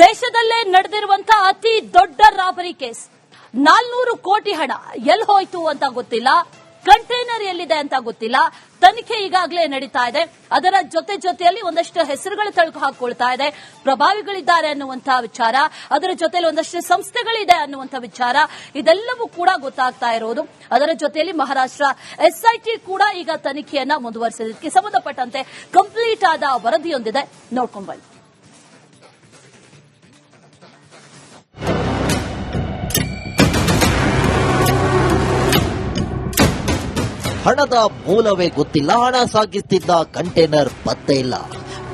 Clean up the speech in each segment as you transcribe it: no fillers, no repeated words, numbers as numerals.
ದೇಶದಲ್ಲೇ ನಡೆದಿರುವಂತಹ ಅತಿ ದೊಡ್ಡ ರಾಬರಿ ಕೇಸ್ 400 ಕೋಟಿ ಹಣ ಎಲ್ಲಿ ಹೋಯ್ತು ಅಂತ ಗೊತ್ತಿಲ್ಲ, ಕಂಟೈನರ್ ಎಲ್ಲಿದೆ ಅಂತ ಗೊತ್ತಿಲ್ಲ. ತನಿಖೆ ಈಗಾಗಲೇ ನಡೀತಾ ಇದೆ. ಅದರ ಜೊತೆಯಲ್ಲಿ ಒಂದಷ್ಟು ಹೆಸರುಗಳು ತಳುಕು ಹಾಕೊಳ್ತಾ ಇದೆ. ಪ್ರಭಾವಿಗಳಿದ್ದಾರೆ ಅನ್ನುವಂತಹ ವಿಚಾರ, ಅದರ ಜೊತೆಯಲ್ಲಿ ಒಂದಷ್ಟು ಸಂಸ್ಥೆಗಳಿದೆ ಅನ್ನುವಂಥ ವಿಚಾರ, ಇದೆಲ್ಲವೂ ಕೂಡ ಗೊತ್ತಾಗ್ತಾ ಇರೋದು. ಅದರ ಜೊತೆಯಲ್ಲಿ ಮಹಾರಾಷ್ಟ್ರ ಎಸ್ಐಟಿ ಕೂಡ ಈಗ ತನಿಖೆಯನ್ನ ಮುಂದುವರಿಸಿದ್ದಕ್ಕೆ ಸಂಬಂಧಪಟ್ಟಂತೆ ಕಂಪ್ಲೀಟ್ ಆದ ವರದಿಯೊಂದಿದೆ, ನೋಡ್ಕೊಂಡು ಬನ್ನಿ. ಹಣದ ಮೂಲವೇ ಗೊತ್ತಿಲ್ಲ, ಹಣ ಸಾಗಿಸ್ತಿದ್ದ ಕಂಟೈನರ್ ಪತ್ತೆ ಇಲ್ಲ,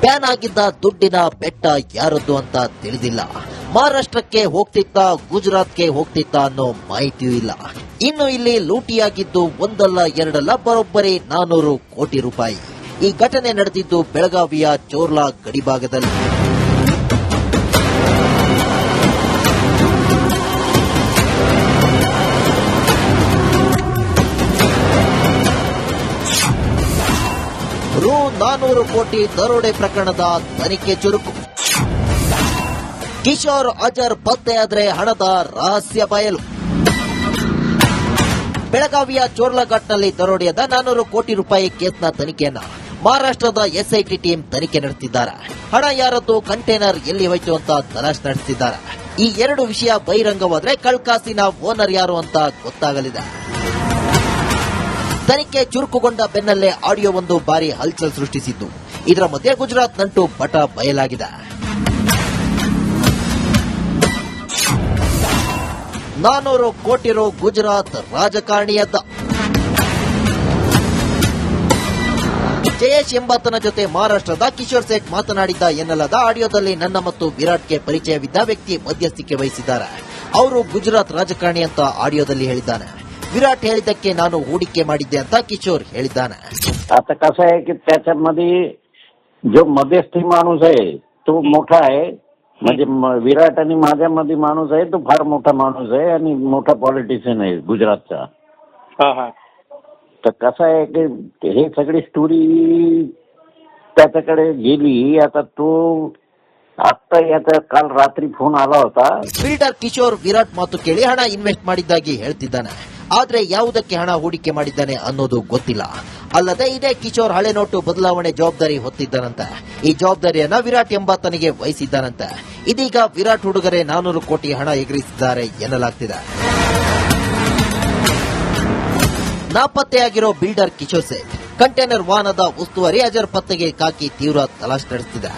ಬ್ಯಾನ್ ಆಗಿದ್ದ ದುಡ್ಡಿನ ಬೆಟ್ಟ ಯಾರದ್ದು ಅಂತ ತಿಳಿದಿಲ್ಲ, ಮಹಾರಾಷ್ಟ್ರಕ್ಕೆ ಹೋಗ್ತಿತ್ತ ಗುಜರಾತ್ಗೆ ಹೋಗ್ತಿತ್ತ ಅನ್ನೋ ಮಾಹಿತಿಯೂ ಇಲ್ಲ. ಇನ್ನು ಇಲ್ಲಿ ಲೂಟಿಯಾಗಿದ್ದು ಒಂದಲ್ಲ ಎರಡಲ್ಲ, ಬರೋಬ್ಬರಿ 400 ಕೋಟಿ ರೂಪಾಯಿ. ಈ ಘಟನೆ ನಡೆದಿದ್ದು ಬೆಳಗಾವಿಯ ಚೋರ್ಲಾ ಗಡಿಭಾಗದಲ್ಲಿ. ರೂ 400 ಕೋಟಿ ದರೋಡೆ ಪ್ರಕರಣದ ತನಿಖೆ ಚುರುಕು. ಕಿಶೋರ್ ಅಜರ್ ಪತ್ತೆಯಾದ್ರೆ ಹಣದ ರಹಸ್ಯ ಬಯಲು. ಬೆಳಗಾವಿಯ ಚೋರ್ಲಾಘಾಟ್ನಲ್ಲಿ ದರೋಡೆಯಾದ 400 ಕೋಟಿ ರೂಪಾಯಿ ಕೇಸ್ನ ತನಿಖೆಯನ್ನ ಮಹಾರಾಷ್ಟ್ರದ ಎಸ್ಐಟಿ ಟೀಮ್ ತನಿಖೆ ನಡೆಸುತ್ತಿದ್ದಾರೆ. ಹಣ ಯಾರದ್ದು, ಕಂಟೈನರ್ ಎಲ್ಲಿ ಹೋಯ್ತು ಅಂತ ತಲಾಶ್ ನಡೆಸುತ್ತಿದ್ದಾರೆ. ಈ ಎರಡು ವಿಷಯ ಬಹಿರಂಗವಾದ್ರೆ ಕಳ್ಕಾಸಿನ ಓನರ್ ಯಾರು ಅಂತ ಗೊತ್ತಾಗಲಿದೆ. ತನಿಖೆ ಚುರುಕುಗೊಂಡ ಬೆನ್ನಲ್ಲೇ ಆಡಿಯೋ ಒಂದು ಬಾರಿ ಹಲ್ಚಲ್ ಸೃಷ್ಟಿಸಿದ್ದು. ಇದರ ಮಧ್ಯೆ ಗುಜರಾತ್ ನಂಟು ಬಟ ಬಯಲಾಗಿದೆ. 400 ಕೋಟಿ ರು ಗುಜರಾತ್ ರಾಜಕಾರಣಿಯದ್ದ. ಜಯೇಶ್ ಎಂಬಾತನ ಜೊತೆ ಮಹಾರಾಷ್ಟ್ರದ ಕಿಶೋರ್ ಸೇಠ್ ಮಾತನಾಡಿದ್ದ ಎನ್ನಲಾದ ಆಡಿಯೋದಲ್ಲಿ ನನ್ನ ಮತ್ತು ವಿರಾಟ್ಗೆ ಪರಿಚಯವಿದ್ದ ವ್ಯಕ್ತಿ ಮಧ್ಯಸ್ಥಿಕೆ ವಹಿಸಿದ್ದಾರೆ. ಅವರು ಗುಜರಾತ್ ರಾಜಕಾರಣಿ ಅಂತ ಆಡಿಯೋದಲ್ಲಿ ಹೇಳಿದ್ದಾನೆ. विराट ಹೇಳಿದ್ದಕ್ಕೆ ನಾನು ಹೂಡಿಕೆ ಮಾಡಿದ್ದೆ ಅಂತ ಕಿಶೋರ್ ಹೇಳಿದ್ದಾನೆ. आता कसं आहे की त्याच्यामध्ये जो मध्यस्थी माणूस आहे तो मोठा आहे, म्हणजे विराट आणि माझ्यामध्ये माणूस आहे तो फार मोठा माणूस आहे आणि मोठा पॉलिटिशियन आहे गुजरातचा. तर कसं आहे की हे सगळी स्टोरी त्याच्याकडे गेली. आता तो आता याचा काल रात्री फोन आला होता. ಬಿಲ್ಡರ್ ಕಿಶೋರ್ ವಿರಾಟ್ ಮಾತು ಕೇಳಿ ಹಣ ಇನ್ವೆಸ್ಟ್ ಮಾಡಿದ್ದಾಗಿ ಹೇಳ್ತಿದ್ದಾನೆ. ಆದ್ರೆ ಯಾವುದಕ್ಕೆ ಹಣ ಹೂಡಿಕೆ ಮಾಡಿದ್ದಾನೆ ಅನ್ನೋದು ಗೊತ್ತಿಲ್ಲ. ಅಲ್ಲದೆ ಇದೇ ಕಿಶೋರ್ ಹಳೆ ನೋಟು ಬದಲಾವಣೆ ಜವಾಬ್ದಾರಿ ಹೊತ್ತಿದ್ದಾನಂತೆ. ಈ ಜವಾಬ್ದಾರಿಯನ್ನ ವಿರಾಟ್ ಎಂಬಾತನಿಗೆ ವಹಿಸಿದ್ದಾನಂತೆ. ಇದೀಗ ವಿರಾಟ್ ಹುಡುಗರೇ 400 ಕೋಟಿ ಹಣ ಎಗರಿಸಿದ್ದಾರೆ ಎನ್ನಲಾಗ್ತಿದೆ. ನಾಪತ್ತೆಯಾಗಿರೋ ಬಿಲ್ಡರ್ ಕಿಶೋರ್ ಸೇಠ್, ಕಂಟೈನರ್ ವಾಹನದ ಉಸ್ತುವಾರಿ ಅಜರ್ ಪತ್ತೆಗೆ ಕಾಕಿ ತೀವ್ರ ತಲಾಶ್ ನಡೆಸುತ್ತಿದೆ.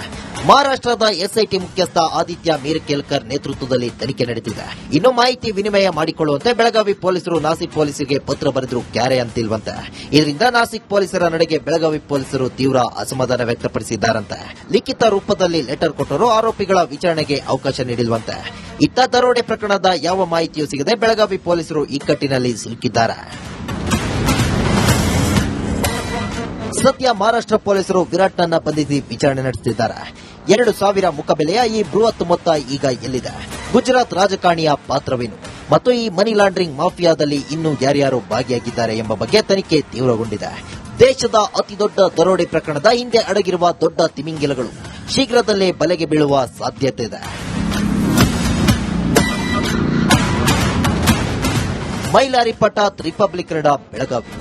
ಮಹಾರಾಷ್ಟ್ರದ ಎಸ್ಐಟಿ ಮುಖ್ಯಸ್ಥ ಆದಿತ್ಯ ಮೀರಕೇಲ್ಕರ್ ನೇತೃತ್ವದಲ್ಲಿ ತನಿಖೆ ನಡೆದಿದೆ. ಇನ್ನು ಮಾಹಿತಿ ವಿನಿಮಯ ಮಾಡಿಕೊಳ್ಳುವಂತೆ ಬೆಳಗಾವಿ ಪೊಲೀಸರು ನಾಸಿಕ್ ಪೊಲೀಸರಿಗೆ ಪತ್ರ ಬರೆದರೂ ಕ್ಯಾರೆ ಅಂತಿಲ್ವಂತೆ. ಇದರಿಂದ ನಾಸಿಕ್ ಪೊಲೀಸರ ನಡೆಗೆ ಬೆಳಗಾವಿ ಪೊಲೀಸರು ತೀವ್ರ ಅಸಮಾಧಾನ ವ್ಯಕ್ತಪಡಿಸಿದ್ದಾರಂತೆ. ಲಿಖಿತ ರೂಪದಲ್ಲಿ ಲೆಟರ್ ಕೊಟ್ಟರೂ ಆರೋಪಿಗಳ ವಿಚಾರಣೆಗೆ ಅವಕಾಶ ನೀಡಿಲ್ವಂತೆ. ಇತ್ತ ದರೋಡೆ ಪ್ರಕರಣದ ಯಾವ ಮಾಹಿತಿಯೂ ಸಿಗದೆ ಬೆಳಗಾವಿ ಪೊಲೀಸರು ಇಕ್ಕಟ್ಟಿನಲ್ಲಿ ಸಿಲುಕಿದ್ದಾರೆ. ಸದ್ಯ ಮಹಾರಾಷ್ಟ್ರ ಪೊಲೀಸರು ವಿರಾಟ್ನನ್ನ ಬಂಧಿಸಿ ವಿಚಾರಣೆ ನಡೆಸುತ್ತಿದ್ದಾರೆ. 2,000 ಮುಖಬೆಲೆಯ ಈ ಬೃಹತ್ ಮೊತ್ತ ಈಗ ಎಲ್ಲಿದೆ? ಗುಜರಾತ್ ರಾಜಕಾರಣಿಯ ಪಾತ್ರವೇನು? ಮತ್ತು ಈ ಮನಿ ಲಾಂಡ್ರಿಂಗ್ ಮಾಫಿಯಾದಲ್ಲಿ ಇನ್ನೂ ಯಾರ್ಯಾರು ಭಾಗಿಯಾಗಿದ್ದಾರೆ ಎಂಬ ಬಗ್ಗೆ ತನಿಖೆ ತೀವ್ರಗೊಂಡಿದೆ. ದೇಶದ ಅತಿದೊಡ್ಡ ದರೋಡೆ ಪ್ರಕರಣದ ಹಿಂದೆ ಅಡಗಿರುವ ದೊಡ್ಡ ತಿಮಿಂಗಿಲಗಳು ಶೀಘ್ರದಲ್ಲೇ ಬಲೆಗೆ ಬೀಳುವ ಸಾಧ್ಯತೆ ಇದೆ. ಮೈಲಾರಿ ಪಟಾತ್, ರಿಪಬ್ಲಿಕ್ ಕನ್ನಡ, ಬೆಳಗಾವಿ.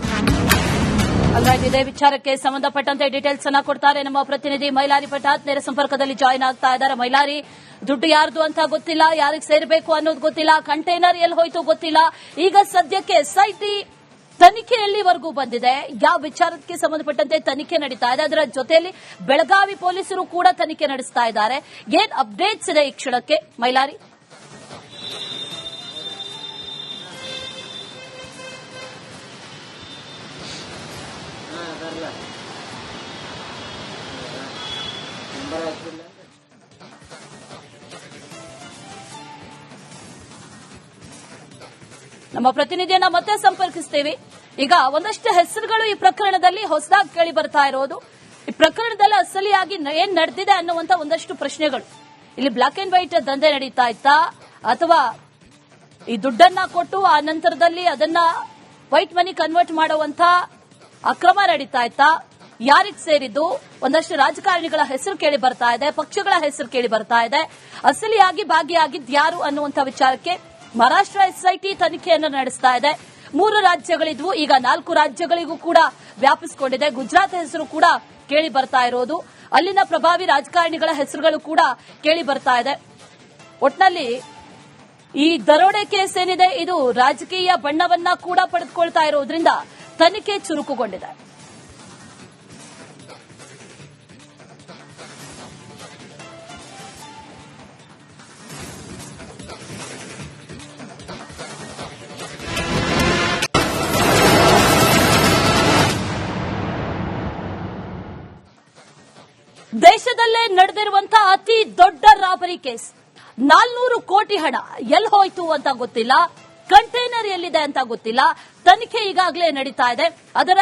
ಇದೇ ವಿಚಾರಕ್ಕೆ ಸಂಬಂಧಪಟ್ಟಂತೆ ಡೀಟೇಲ್ಸ್ ಅನ್ನ ಕೊಡ್ತಾರೆ ನಮ್ಮ ಪ್ರತಿನಿಧಿ ಮೈಲಾರಿ ಪಟಾತ್. ನೇರ ಸಂಪರ್ಕದಲ್ಲಿ ಜಾಯಿನ್ ಆಗ್ತಾ ಇದ್ದಾರೆ. ಮೈಲಾರಿ, ದುಡ್ಡು ಯಾರ್ದು ಅಂತ ಗೊತ್ತಿಲ್ಲ, ಯಾರಿಗೆ ಸೇರಬೇಕು ಅನ್ನೋದು ಗೊತ್ತಿಲ್ಲ, ಕಂಟೈನರ್ ಎಲ್ಲಿ ಹೋಯ್ತು ಗೊತ್ತಿಲ್ಲ. ಈಗ ಸದ್ಯಕ್ಕೆ ಎಸ್ಐಟಿ ತನಿಖೆ ಎಲ್ಲಿವರೆಗೂ ಬಂದಿದೆ? ಯಾವ ವಿಚಾರಕ್ಕೆ ಸಂಬಂಧಪಟ್ಟಂತೆ ತನಿಖೆ ನಡೀತಾ ಇದೆ? ಅದರ ಜೊತೆಯಲ್ಲಿ ಬೆಳಗಾವಿ ಪೊಲೀಸರು ಕೂಡ ತನಿಖೆ ನಡೆಸ್ತಾ ಇದ್ದಾರೆ. ಏನ್ ಅಪ್ಡೇಟ್ಸ್ ಇದೆ ಈ ಕ್ಷಣಕ್ಕೆ ಮೈಲಾರಿ? ನಮ್ಮ ಪ್ರತಿನಿಧಿಯನ್ನ ಮತ್ತೆ ಸಂಪರ್ಕಿಸ್ತೇವೆ. ಈಗ ಒಂದಷ್ಟು ಹೆಸರುಗಳು ಈ ಪ್ರಕರಣದಲ್ಲಿ ಹೊಸದಾಗಿ ಕೇಳಿ ಬರ್ತಾ ಇರೋದು. ಈ ಪ್ರಕರಣದಲ್ಲಿ ಅಸಲಿಯಾಗಿ ಏನ್ ನಡೆದಿದೆ ಅನ್ನುವಂತ ಒಂದಷ್ಟು ಪ್ರಶ್ನೆಗಳು. ಇಲ್ಲಿ ಬ್ಲಾಕ್ ಅಂಡ್ ವೈಟ್ ದಂಧೆ ನಡೀತಾ ಇತ್ತಾ, ಅಥವಾ ಈ ದುಡ್ಡನ್ನ ಕೊಟ್ಟು ಆ ನಂತರದಲ್ಲಿ ಅದನ್ನ ವೈಟ್ ಮನಿ ಕನ್ವರ್ಟ್ ಮಾಡುವಂತ ಅಕ್ರಮ ನಡೀತಾ ಇತ್ತಾ? ಯಾರಿಗೆ ಸೇರಿದ್ದು? ಒಂದಷ್ಟು ರಾಜಕಾರಣಿಗಳ ಹೆಸರು ಕೇಳಿ ಬರ್ತಾ ಇದೆ, ಪಕ್ಷಗಳ ಹೆಸರು ಕೇಳಿ ಬರ್ತಾ ಇದೆ. ಅಸಲಿಯಾಗಿ ಭಾಗಿಯಾಗಿದ್ದು ಯಾರು ಅನ್ನುವಂಥ ವಿಚಾರಕ್ಕೆ ಮಹಾರಾಷ್ಟ್ರ ಎಸ್ಐಟಿ ತನಿಖೆಯನ್ನು ನಡೆಸ್ತಾ ಇದೆ. 3 ರಾಜ್ಯಗಳಿದ್ವು, ಈಗ 4 ರಾಜ್ಯಗಳಿಗೂ ಕೂಡ ವ್ಯಾಪಿಸಿಕೊಂಡಿದೆ. ಗುಜರಾತ್ ಹೆಸರು ಕೂಡ ಕೇಳಿ ಬರ್ತಾ ಇರೋದು, ಅಲ್ಲಿನ ಪ್ರಭಾವಿ ರಾಜಕಾರಣಿಗಳ ಹೆಸರುಗಳು ಕೂಡ ಕೇಳಿ ಬರ್ತಾ ಇದೆ. ಒಟ್ನಲ್ಲಿ ಈ ದರೋಡೆ ಕೇಸ್ ಏನಿದೆ ಇದು ರಾಜಕೀಯ ಬಣ್ಣವನ್ನ ಕೂಡ ಪಡೆದುಕೊಳ್ತಾ ಇರೋದ್ರಿಂದ ತನಿಖೆ ಚುರುಕುಗೊಂಡಿದೆ. ದೇಶದಲ್ಲೇ ನಡೆದಿರುವಂತಹ ಅತಿ ದೊಡ್ಡ ರಾಬರಿ ಕೇಸ್. 400 ಕೋಟಿ ಹಣ ಎಲ್ಲಿ ಹೋಯ್ತು ಅಂತ ಗೊತ್ತಿಲ್ಲ, ಕಂಟೈನರ್ ಎಲ್ಲಿದೆ ಅಂತ ಗೊತ್ತಿಲ್ಲ. ತನಿಖೆ ಈಗಾಗಲೇ ನಡೀತಾ ಇದೆ. ಅದರ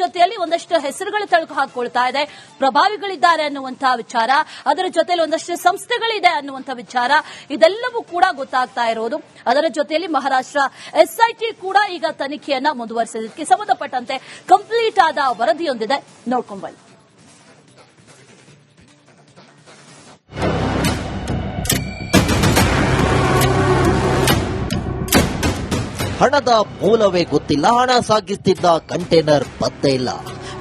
ಜೊತೆಯಲ್ಲಿ ಒಂದಷ್ಟು ಹೆಸರುಗಳು ತಳುಕು ಹಾಕೊಳ್ತಾ ಇದೆ. ಪ್ರಭಾವಿಗಳಿದ್ದಾರೆ ಅನ್ನುವಂತಹ ವಿಚಾರ, ಅದರ ಜೊತೆಯಲ್ಲಿ ಒಂದಷ್ಟು ಸಂಸ್ಥೆಗಳಿದೆ ಅನ್ನುವಂತಹ ವಿಚಾರ, ಇದೆಲ್ಲವೂ ಕೂಡ ಗೊತ್ತಾಗ್ತಾ ಇರೋದು. ಅದರ ಜೊತೆಯಲ್ಲಿ ಮಹಾರಾಷ್ಟ್ರ ಎಸ್ಐಟಿ ಕೂಡ ಈಗ ತನಿಖೆಯನ್ನ ಮುಂದುವರಿಸಿದ್ದಕ್ಕೆ ಸಂಬಂಧಪಟ್ಟಂತೆ ಕಂಪ್ಲೀಟ್ ಆದ ವರದಿಯೊಂದಿದೆ, ನೋಡ್ಕೊಂಡು ಬನ್ನಿ. ಹಣದ ಮೂಲವೇ ಗೊತ್ತಿಲ್ಲ, ಹಣ ಸಾಗಿಸ್ತಿದ್ದ ಕಂಟೈನರ್ ಪತ್ತೆ ಇಲ್ಲ,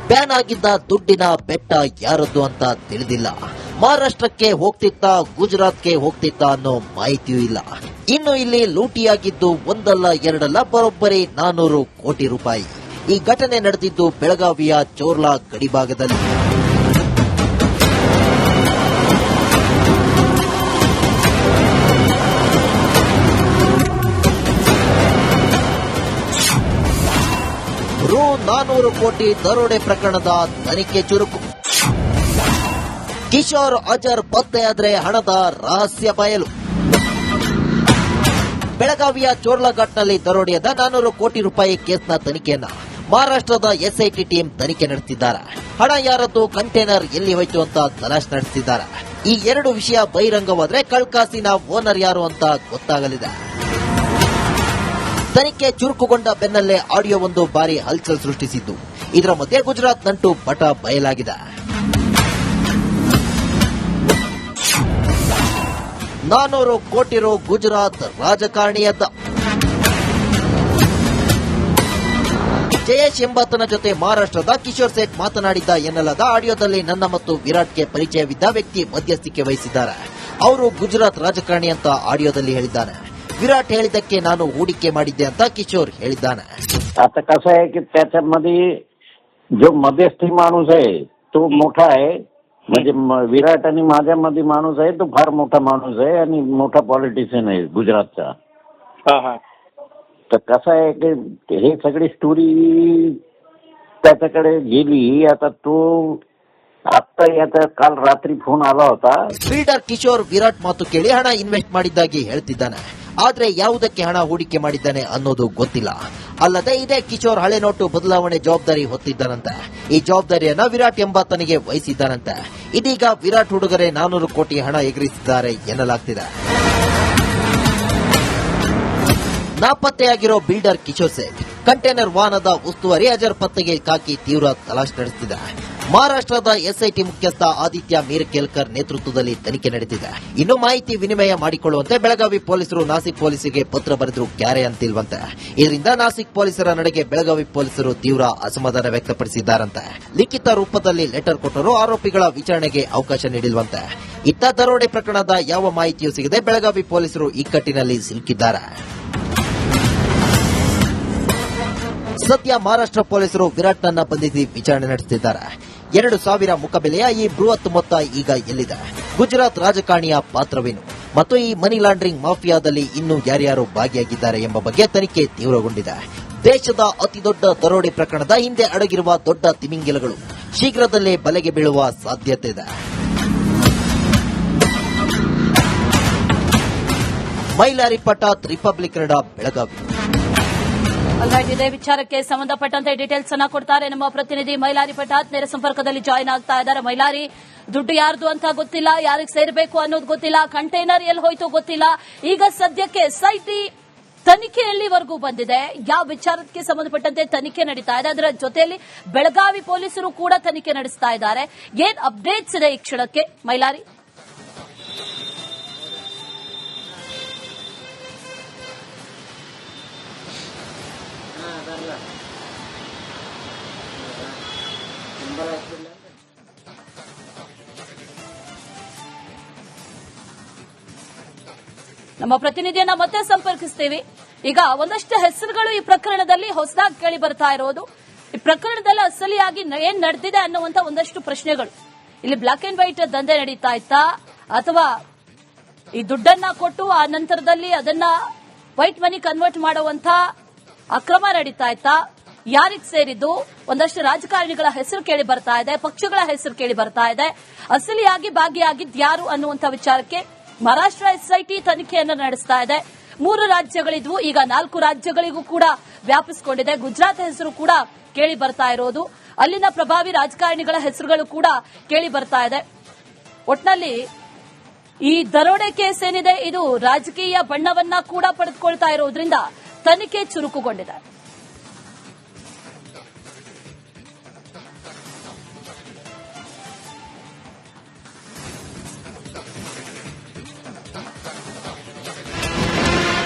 ಬ್ಯಾನ್ ಆಗಿದ್ದ ದುಡ್ಡಿನ ಬೆಟ್ಟ ಯಾರದ್ದು ಅಂತ ತಿಳಿದಿಲ್ಲ, ಮಹಾರಾಷ್ಟ್ರಕ್ಕೆ ಹೋಗ್ತಿತ್ತ ಗುಜರಾತ್ಗೆ ಹೋಗ್ತಿತ್ತ ಅನ್ನೋ ಮಾಹಿತಿಯೂ ಇಲ್ಲ. ಇನ್ನು ಇಲ್ಲಿ ಲೂಟಿಯಾಗಿದ್ದು ಒಂದಲ್ಲ ಎರಡಲ್ಲ ಬರೋಬ್ಬರಿ 400 ಕೋಟಿ ರೂಪಾಯಿ. ಈ ಘಟನೆ ನಡೆದಿದ್ದು ಬೆಳಗಾವಿಯ ಚೋರ್ಲಾ ಗಡಿಭಾಗದಲ್ಲಿ. ರೂ 400 ಕೋಟಿ ದರೋಡೆ ಪ್ರಕರಣದ ತನಿಖೆ ಚುರುಕು. ಕಿಶೋರ್ ಅಜರ್ ಪತ್ತೆಯಾದ್ರೆ ಹಣದ ರಹಸ್ಯ ಬಯಲು. ಬೆಳಗಾವಿಯ ಚೋರ್ಲಾಘಾಟ್ನಲ್ಲಿ ದರೋಡೆಯಾದ 400 ಕೋಟಿ ರೂಪಾಯಿ ಕೇಸ್ನ ತನಿಖೆಯನ್ನ ಮಹಾರಾಷ್ಟ್ರದ ಎಸ್ಐಟಿ ಟೀಮ್ ತನಿಖೆ ನಡೆಸಿದ್ದಾರೆ. ಹಣ ಯಾರದ್ದು, ಕಂಟೈನರ್ ಎಲ್ಲಿ ಹೋಯ್ತು ಅಂತ ತಲಾಶ್ ನಡೆಸಿದ್ದಾರೆ. ಈ 2 ವಿಷಯ ಬಹಿರಂಗವಾದ್ರೆ ಕಳ್ಕಾಸಿನ ಓನರ್ ಯಾರು ಅಂತ ಗೊತ್ತಾಗಲಿದೆ. ತನಿಖೆ ಚುರುಕುಗೊಂಡ ಬೆನ್ನಲ್ಲೇ ಆಡಿಯೋ ಒಂದು ಬಾರಿ ಹಲ್ಚಲ್ ಸೃಷ್ಟಿಸಿದ್ದು. ಇದರ ಮಧ್ಯೆ ಗುಜರಾತ್ ನಂಟು ಪಟ ಬಯಲಾಗಿದೆ. 400 ಕೋಟಿ ರು ಗುಜರಾತ್ ರಾಜಕಾರಣಿಯದ್ದ. ಜಯೇಶ್ ಎಂಬಾತನ ಜೊತೆ ಮಹಾರಾಷ್ಟ್ರದ ಕಿಶೋರ್ ಸೇಠ್ ಮಾತನಾಡಿದ್ದ ಎನ್ನಲಾದ ಆಡಿಯೋದಲ್ಲಿ ನನ್ನ ಮತ್ತು ವಿರಾಟ್ಗೆ ಪರಿಚಯವಿದ್ದ ವ್ಯಕ್ತಿ ಮಧ್ಯಸ್ಥಿಕೆ ವಹಿಸಿದ್ದಾರೆ. ಅವರು ಗುಜರಾತ್ ರಾಜಕಾರಣಿ ಅಂತ ಆಡಿಯೋದಲ್ಲಿ ಹೇಳಿದ್ದಾನೆ. विराट ಹೇಳಿದ್ದಕ್ಕೆ ನಾನು ಹೂಡಿಕೆ ಮಾಡಿದ್ದೆ ಅಂತ ಕಿಶೋರ್ ಹೇಳಿದ್ದಾನೆ. आता कसं आहे की त्याच्यामध्ये जो मध्यस्थी माणूस आहे तो मोठा आहे, म्हणजे विराट आणि माझ्यामध्ये माणूस आहे तो फार मोठा माणूस आहे आणि मोठा पॉलिटिशियन आहे गुजरातचा. तर कसं आहे की हे सगळी स्टोरी त्याच्याकडे गेली. आता तो आता याचा काल रात्री फोन आला होता. ಬಿಲ್ಡರ್ ಕಿಶೋರ್ ವಿರಾಟ್ ಮಾತು ಕೇಳಿ ಹಣ ಇನ್ವೆಸ್ಟ್ ಮಾಡಿದ್ದಾಗಿ ಹೇಳ್ತಿದ್ದಾನೆ. ಆದ್ರೆ ಯಾವುದಕ್ಕೆ ಹಣ ಹೂಡಿಕೆ ಮಾಡಿದ್ದಾನೆ ಅನ್ನೋದು ಗೊತ್ತಿಲ್ಲ. ಅಲ್ಲದೆ ಇದೇ ಕಿಶೋರ್ ಹಳೆ ನೋಟು ಬದಲಾವಣೆ ಜವಾಬ್ದಾರಿ ಹೊತ್ತಿದ್ದಾನಂತೆ. ಈ ಜವಾಬ್ದಾರಿಯನ್ನ ವಿರಾಟ್ ಎಂಬಾತನಿಗೆ ವಹಿಸಿದ್ದಾನಂತೆ. ಇದೀಗ ವಿರಾಟ್ ಹುಡುಗರೆ 400 ಕೋಟಿ ಹಣ ಎಗರಿಸಿದ್ದಾರೆ ಎನ್ನಲಾಗ್ತಿದೆ. ನಾಪತ್ತೆಯಾಗಿರೋ ಬಿಲ್ಡರ್ ಕಿಶೋರ್ ಸೇಠ್ ಕಂಟೈನರ್ ವಾಹನದ ಉಸ್ತುವಾರಿ ಅಜರ್ ಪತ್ತೆಗೆ ಕಾಕಿ ತೀವ್ರ ತಲಾಶ್ ನಡೆಸಿದೆ. ಮಹಾರಾಷ್ಟ್ರದ ಎಸ್ಐಟಿ ಮುಖ್ಯಸ್ಥ ಆದಿತ್ಯ ಮೀರಕೇಲ್ಕರ್ ನೇತೃತ್ವದಲ್ಲಿ ತನಿಖೆ ನಡೆದಿದೆ. ಇನ್ನು ಮಾಹಿತಿ ವಿನಿಮಯ ಮಾಡಿಕೊಳ್ಳುವಂತೆ ಬೆಳಗಾವಿ ಪೊಲೀಸರು ನಾಸಿಕ್ ಪೊಲೀಸರಿಗೆ ಪತ್ರ ಬರೆದರೂ ಕ್ಯಾರೆ ಅಂತಿಲ್ವಂತೆ. ಇದರಿಂದ ನಾಸಿಕ್ ಪೊಲೀಸರ ನಡೆಗೆ ಬೆಳಗಾವಿ ಪೊಲೀಸರು ತೀವ್ರ ಅಸಮಾಧಾನ ವ್ಯಕ್ತಪಡಿಸಿದ್ದಾರಂತೆ. ಲಿಖಿತ ರೂಪದಲ್ಲಿ ಲೆಟರ್ ಕೊಟ್ಟರೂ ಆರೋಪಿಗಳ ವಿಚಾರಣೆಗೆ ಅವಕಾಶ ನೀಡಿಲ್ವಂತೆ. ಇತ್ತ ದರೋಡೆ ಪ್ರಕರಣದ ಯಾವ ಮಾಹಿತಿಯೂ ಸಿಗದೆ ಬೆಳಗಾವಿ ಪೊಲೀಸರು ಇಕ್ಕಟ್ಟಿನಲ್ಲಿ ಸಿಲುಕಿದ್ದಾರೆ. ಸದ್ಯ ಮಹಾರಾಷ್ಟ್ರ ಪೊಲೀಸರು ವಿರಾಟ್ನನ್ನ ಬಂಧಿಸಿ ವಿಚಾರಣೆ ನಡೆಸುತ್ತಿದ್ದಾರೆ. 2,000 ಮುಖಬೆಲೆಯ ಈ ಬೃಹತ್ ಮೊತ್ತ ಈಗ ಎಲ್ಲಿದೆ? ಗುಜರಾತ್ ರಾಜಕಾರಣಿಯ ಪಾತ್ರವೇನು? ಮತ್ತು ಈ ಮನಿ ಲಾಂಡ್ರಿಂಗ್ ಮಾಫಿಯಾದಲ್ಲಿ ಇನ್ನೂ ಯಾರ್ಯಾರು ಭಾಗಿಯಾಗಿದ್ದಾರೆ ಎಂಬ ಬಗ್ಗೆ ತನಿಖೆ ತೀವ್ರಗೊಂಡಿದೆ. ದೇಶದ ಅತಿದೊಡ್ಡ ದರೋಡೆ ಪ್ರಕರಣದ ಹಿಂದೆ ಅಡಗಿರುವ ದೊಡ್ಡ ತಿಮಿಂಗಿಲಗಳು ಶೀಘ್ರದಲ್ಲೇ ಬಲೆಗೆ ಬೀಳುವ ಸಾಧ್ಯತೆ ಇದೆ. ಮೈಲಾರಿ ಪಟಾತ್, ರಿಪಬ್ಲಿಕ್ ಕನ್ನಡ, ಬೆಳಗಾವಿ. ಇದೇ ವಿಚಾರಕ್ಕೆ ಸಂಬಂಧಪಟ್ಟಂತೆ ಡೀಟೇಲ್ಸ್ ಅನ್ನ ಕೊಡ್ತಾರೆ ನಮ್ಮ ಪ್ರತಿನಿಧಿ ಮೈಲಾರಿ ಪಟಾತ್. ನೇರ ಸಂಪರ್ಕದಲ್ಲಿ ಜಾಯಿನ್ ಆಗ್ತಾ ಇದ್ದಾರೆ. ಮೈಲಾರಿ, ದುಡ್ಡು ಯಾರ್ದು ಅಂತ ಗೊತ್ತಿಲ್ಲ, ಯಾರಿಗೆ ಸೇರಬೇಕು ಅನ್ನೋದು ಗೊತ್ತಿಲ್ಲ, ಕಂಟೈನರ್ ಎಲ್ಲಿ ಹೋಯ್ತು ಗೊತ್ತಿಲ್ಲ. ಈಗ ಸದ್ಯಕ್ಕೆ ಎಸ್ಐಟಿ ತನಿಖೆ ಎಲ್ಲಿವರೆಗೂ ಬಂದಿದೆ, ಯಾವ ವಿಚಾರಕ್ಕೆ ಸಂಬಂಧಪಟ್ಟಂತೆ ತನಿಖೆ ನಡೀತಾ ಇದೆ, ಅದರ ಜೊತೆಯಲ್ಲಿ ಬೆಳಗಾವಿ ಪೊಲೀಸರು ಕೂಡ ತನಿಖೆ ನಡೆಸ್ತಾ ಇದ್ದಾರೆ. ಏನ್ ಅಪ್ಡೇಟ್ಸ್ ಇದೆ ಈ ಕ್ಷಣಕ್ಕೆ ಮೈಲಾರಿ? ನಮ್ಮ ಪ್ರತಿನಿಧಿಯನ್ನ ಮತ್ತೆ ಸಂಪರ್ಕಿಸ್ತೀವಿ. ಈಗ ಒಂದಷ್ಟು ಹೆಸರುಗಳು ಈ ಪ್ರಕರಣದಲ್ಲಿ ಹೊಸದಾಗಿ ಕೇಳಿ ಬರ್ತಾ ಇರೋದು. ಈ ಪ್ರಕರಣದಲ್ಲಿ ಅಸಲಿಯಾಗಿ ಏನ್ ನಡೆದಿದೆ ಅನ್ನುವಂತ ಒಂದಷ್ಟು ಪ್ರಶ್ನೆಗಳು. ಇಲ್ಲಿ ಬ್ಲಾಕ್ ಅಂಡ್ ವೈಟ್ ದಂಧೆ ನಡೀತಾ ಇತ್ತಾ, ಅಥವಾ ಈ ದುಡ್ಡನ್ನ ಕೊಟ್ಟು ಆ ನಂತರದಲ್ಲಿ ಅದನ್ನ ವೈಟ್ ಮನಿ ಕನ್ವರ್ಟ್ ಮಾಡುವಂತ ಅಕ್ರಮ ನಡೀತಾ ಇತ್ತಾ, ಯಾರಿಗೆ ಸೇರಿದ್ದು? ಒಂದಷ್ಟು ರಾಜಕಾರಣಿಗಳ ಹೆಸರು ಕೇಳಿ ಬರ್ತಾ ಇದೆ, ಪಕ್ಷಗಳ ಹೆಸರು ಕೇಳಿ ಬರ್ತಾ ಇದೆ. ಅಸಲಿಯಾಗಿ ಭಾಗಿಯಾಗಿದ್ದು ಯಾರು ಅನ್ನುವಂತ ವಿಚಾರಕ್ಕೆ ಮಹಾರಾಷ್ಟ್ರ ಎಸ್ಐಟಿ ತನಿಖೆಯನ್ನು ನಡೆಸ್ತಾ ಇದೆ. 3 ರಾಜ್ಯಗಳಿದ್ವು, ಈಗ 4 ರಾಜ್ಯಗಳಿಗೂ ಕೂಡ ವ್ಯಾಪಿಸಿಕೊಂಡಿದೆ. ಗುಜರಾತ್ ಹೆಸರು ಕೂಡ ಕೇಳಿ ಬರ್ತಾ ಇರೋದು, ಅಲ್ಲಿನ ಪ್ರಭಾವಿ ರಾಜಕಾರಣಿಗಳ ಹೆಸರುಗಳು ಕೂಡ ಕೇಳಿ ಬರ್ತಾ ಇದೆ. ಒಟ್ನಲ್ಲಿ ಈ ದರೋಡೆ ಕೇಸ್ ಏನಿದೆ, ಇದು ರಾಜಕೀಯ ಬಣ್ಣವನ್ನ ಕೂಡ ಪಡೆದುಕೊಳ್ತಾ ಇರೋದ್ರಿಂದ ತನಿಖೆ ಚುರುಕುಗೊಂಡಿದೆ.